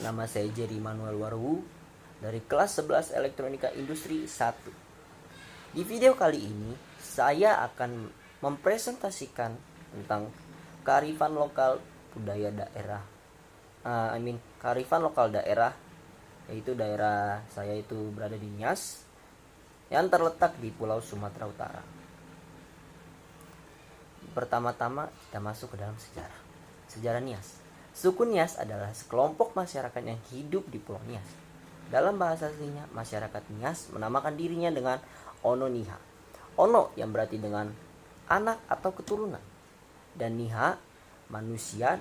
Nama saya Jerry Manuel Warwu dari kelas 11 Elektronika Industri 1. Di video kali ini saya akan mempresentasikan tentang kearifan lokal budaya daerah. Kearifan lokal daerah, yaitu daerah saya itu berada di Nias yang terletak di Pulau Sumatera Utara. Pertama-tama kita masuk ke dalam sejarah. Sejarah Nias. Suku Nias adalah sekelompok masyarakat yang hidup di Pulau Nias. Dalam bahasa aslinya, masyarakat Nias menamakan dirinya dengan Ono Niha. Ono yang berarti dengan anak atau keturunan, dan Niha manusia,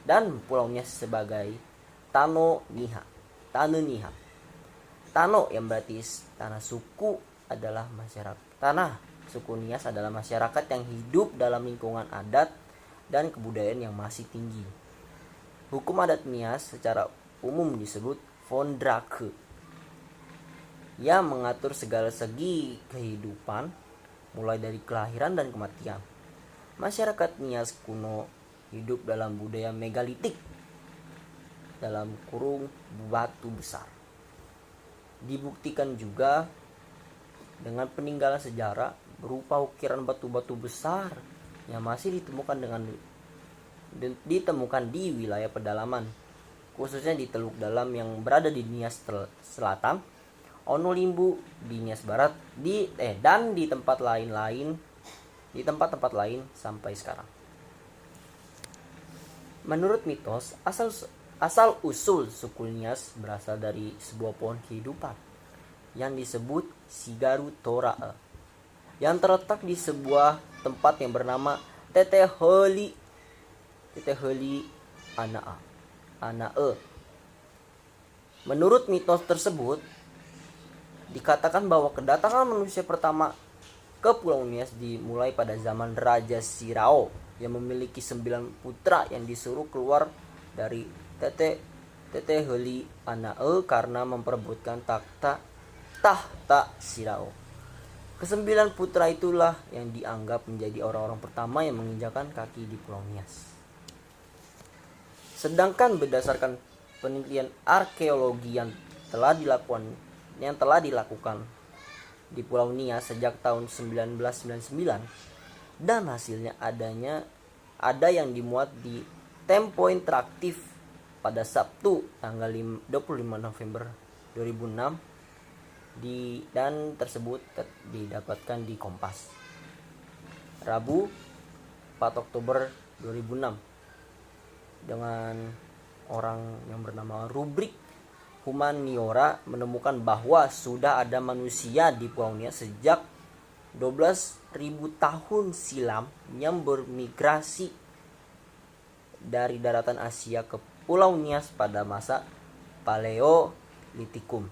dan Pulau Nias sebagai Tano Niha. Tano Niha. Tano yang berarti tanah suku adalah masyarakat. Tanah suku Nias adalah masyarakat yang hidup dalam lingkungan adat dan kebudayaan yang masih tinggi. Hukum adat Nias secara umum disebut Fondrake, yang mengatur segala segi kehidupan mulai dari kelahiran dan kematian. Masyarakat Nias kuno hidup dalam budaya megalitik, dalam kurung batu besar. Dibuktikan juga dengan peninggalan sejarah berupa ukiran batu-batu besar yang masih ditemukan di wilayah pedalaman, khususnya di Teluk Dalam yang berada di Nias Selatan, Ono Limbu di Nias Barat, dan di tempat-tempat lain sampai sekarang. Menurut mitos, asal usul suku Nias berasal dari sebuah pohon kehidupan yang disebut Sigaru Torae, yang terletak di sebuah tempat yang bernama Teteheli Anae. Menurut mitos tersebut, dikatakan bahwa kedatangan manusia pertama ke Pulau Nias dimulai pada zaman Raja Sirao yang memiliki 9 putra yang disuruh keluar dari Teteheli Anae karena memperebutkan tahta Sirao. Kesembilan putra itulah yang dianggap menjadi orang-orang pertama yang menginjakan kaki di Pulau Nias. Sedangkan berdasarkan penelitian arkeologi yang telah dilakukan di Pulau Nias sejak tahun 1999, dan hasilnya ada yang dimuat di Tempo Interaktif pada Sabtu tanggal 25 November 2006 dan tersebut didapatkan di Kompas Rabu 4 Oktober 2006 dengan orang yang bernama Rubrik Humaniora menemukan bahwa sudah ada manusia di Pulau Nias sejak 12.000 tahun silam yang bermigrasi dari daratan Asia ke Pulau Nias pada masa Paleolitikum.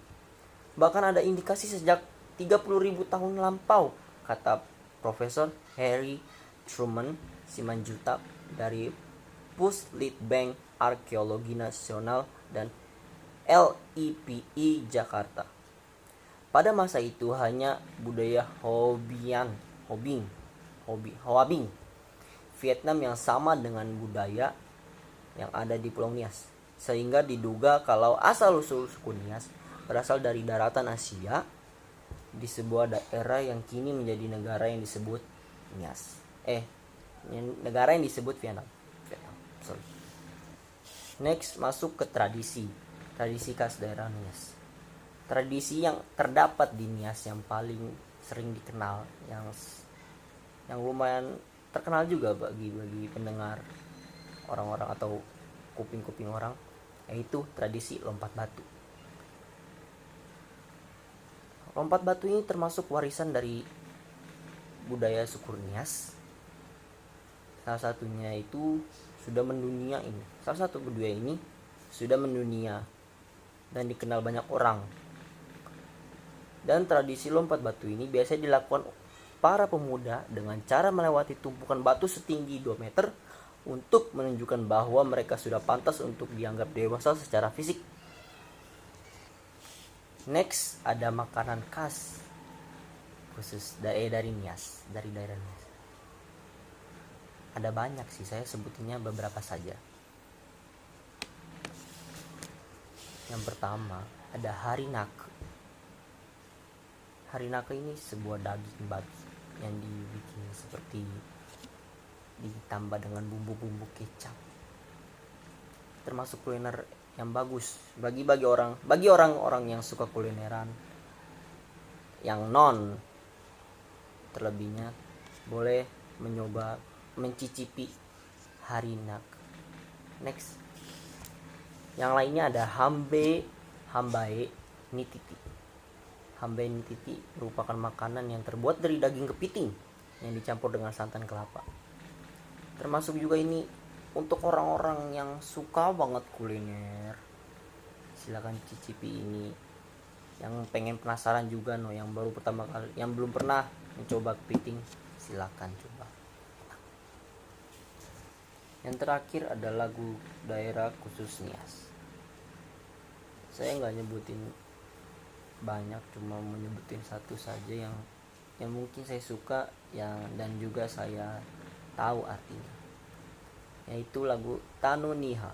Bahkan ada indikasi sejak 30.000 tahun lampau, kata Profesor Harry Truman Simanjuntak dari Puslitbank Arkeologi Nasional dan LIPI Jakarta. Pada masa itu hanya budaya Hoabing Vietnam yang sama dengan budaya yang ada di Pulau Nias, sehingga diduga kalau asal-usul suku Nias berasal dari daratan Asia di sebuah daerah yang kini menjadi negara yang disebut Nias. Negara yang disebut Vietnam. Next, masuk ke tradisi khas daerah Nias. Tradisi yang terdapat di Nias yang paling sering dikenal, yang lumayan terkenal juga bagi pendengar orang-orang atau kuping-kuping orang, yaitu tradisi lompat batu. Lompat batu ini termasuk warisan dari budaya suku Nias. Salah satunya itu sudah mendunia ini. Salah satu budaya ini sudah mendunia dan dikenal banyak orang. Dan tradisi lompat batu ini biasanya dilakukan para pemuda dengan cara melewati tumpukan batu setinggi 2 meter untuk menunjukkan bahwa mereka sudah pantas untuk dianggap dewasa secara fisik. Next, ada makanan khas khusus dari daerah Nias. Ada banyak sih, saya sebutinnya beberapa saja. Yang pertama ada harinake. Harinake ini sebuah daging babi yang dibikin seperti ditambah dengan bumbu-bumbu kecap. Termasuk kuliner yang bagus bagi orang-orang yang suka kulineran. Yang non terlebihnya boleh mencicipi harinake. Next. Yang lainnya ada hambae nititi. Hambae nititi merupakan makanan yang terbuat dari daging kepiting yang dicampur dengan santan kelapa. Termasuk juga ini untuk orang-orang yang suka banget kuliner. Silakan cicipi ini. Yang pengen penasaran juga yang baru pertama kali, yang belum pernah mencoba kepiting, silakan coba. Yang terakhir ada lagu daerah khusus Nias. Saya nggak nyebutin banyak, cuma menyebutin satu saja yang mungkin saya suka dan juga saya tahu artinya, yaitu lagu Tanoniha.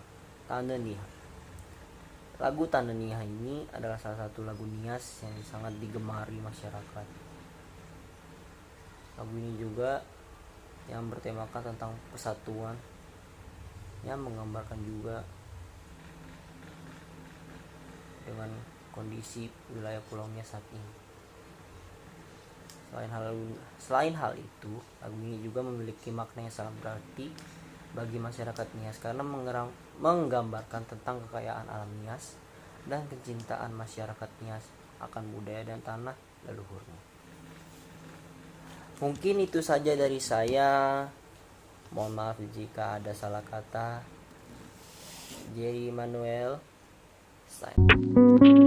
Lagu Tanoniha ini adalah salah satu lagu Nias yang sangat digemari masyarakat. Lagu ini juga yang bertemakan tentang persatuan, yang menggambarkan juga dengan kondisi wilayah Pulau Nias saat ini. Selain hal itu, lagu ini juga memiliki makna yang sangat berarti bagi masyarakat Nias karena menggambarkan tentang kekayaan alam Nias dan kecintaan masyarakat Nias akan budaya dan tanah leluhurnya. Mungkin itu saja dari saya. Mohon maaf jika ada salah kata. Jerry Manuel sign.